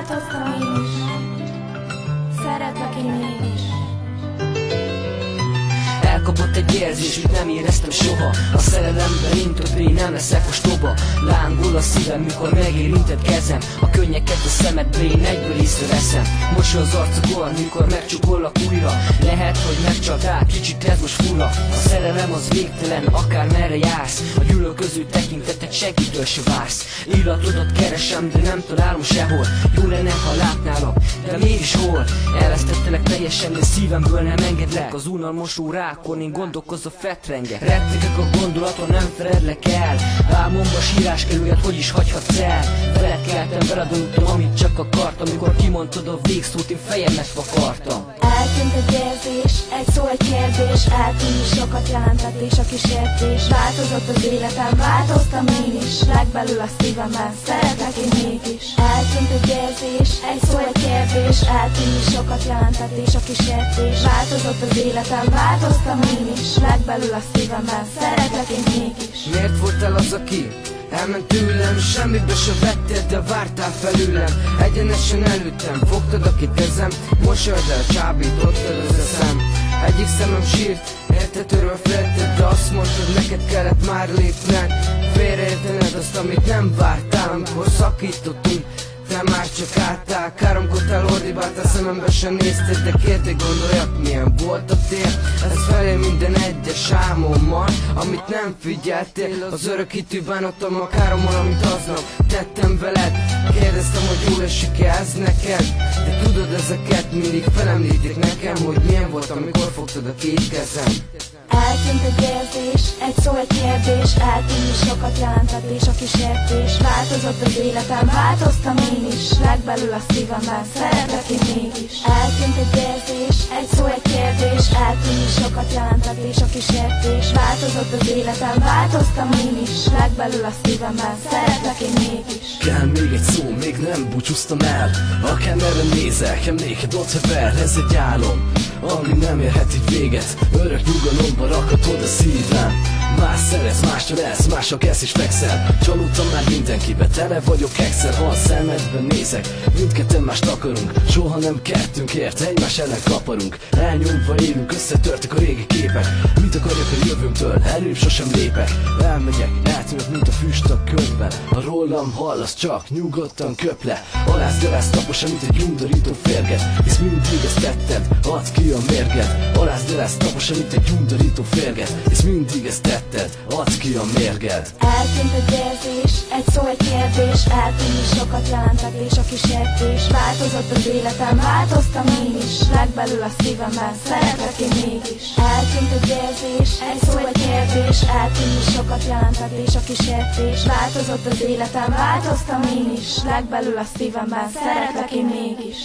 változtam én is, szeretlek én mégis. Elkapott egy érzés, mit nem éreztem soha. A szerelemben én többé nem leszek ostoba. Lángol a szívem, mikor megérinted kezem. A könnyeket a szemedbe én egyből észreveszem. Mosoly az arcokon, mikor megcsukollak újra. Lehet, hogy megcsaltál, kicsit ez most fura. A szerelem az végtelen, akár merre jársz. A gyűlölköző tekintetet senkitől se vársz. Illatodat keresem, de nem találom sehol. Jó lenne, ha látnálak, de mégis hol? Elvesztettelek teljesen, de szívemből nem engedlek. Az unalmas órákon én gondolkozva fetrengek. Rettegek a gondolaton, nem feledlek el. Álmomba sírás kerület, hogy is hagyhatsz el? Veled keltem, veled aludtam, amit csak akartam. Amikor kimondtad a végszót, én fejemnek vakartam. Eltűnt egy érzés, egy szó, egy kérdés. Eltűnni sokat jelentett és a kísértés. Változott az életem, változtam én is. Legbelül a szívemben, szeretlek én mégis. Eltűnt egy érzés, egy szó, egy kérdés. Eltűnni sokat jelentett és a kísértés. Változott az életem, változtam én is. Legbelül a szívemben, szeretlek én mégis. Miért voltál az, aki elment tőlem? Semmibe se vettél, de vártál felőlem. Egyenesen előttem, fogtad a két kezem. Mosolyoddal csábítottad az eszem. Egyik szemem sírt, értetőről félted, de azt mondtad, neked kellett már lépned. Félreértened azt, amit nem vártál, amikor szakítottunk. Te már csak álltál, káromkodtál, ordibáltál, szemembe sem nézted, de kérték, gondoljak, milyen volt a tér. Ez felé minden egyes álmommal, amit nem figyeltél. Az örök hitű bánattommal, kárommal, amit aznap tettem veled. Kérdeztem, hogy jól esik-e ez neked, de tudod, ezeket mindig felemlítik nekem, hogy milyen volt, amikor fogtad a két kezem. Eltűnt egy érzés, egy szó, egy kérdés. Eltűnni sokat jelentett és a kísértés. Változott az életem, változtam én is. Legbelül a szívemben, szeretlek én mégis. Eltűnt egy érzés, egy szó, egy kérdés. Eltűnni sokat jelentett és a kísértés. Változott az életem, változtam én is. Legbelül a szívemben, szeretlek én mégis. Kell még egy szó, még nem búcsúztam el. Akármerre nézek, emléked ott hever. Ez egy álom, ami nem érhet így véget. Örök nyugalomba rakhatod a szívem. Más szeretsz, másra lesz, másra kezd és fekszel. Csalódtam már mindenkibe, tele vagyok exel. Ha a szemedben nézek, mindketten mást akarunk. Soha nem kettőnkért, egymás ellen kaparunk. Elnyomva élünk, összetörtek a régi képek. Mit akarjak a jövőmtől, előbb sosem lépek. Elmegyek, eltűnök, mint a füst a ködben. Ha rólam hallasz, csak nyugodtan köp le. Alázd taposan, mint egy undorító férget. Hisz mindig ezt tetted, add ki a mérget. Alázd taposan, mint egy undorító férget. Hisz mindig ezt tetted, add ki a mérged. Eltűnt egy érzés, egy szó, egy kérdés. Eltűnni sokat jelentett és a kísértés. Változott az életem, változtam én is. Legbelül a szívemben, szeretlek én mégis. Eltűnt egy érzés, egy szó, egy kérdés. Eltűnni sokat jelentett és a kísértés. Változott az életem, változtam én is. Legbelül a szívemben, szeretlek én mégis.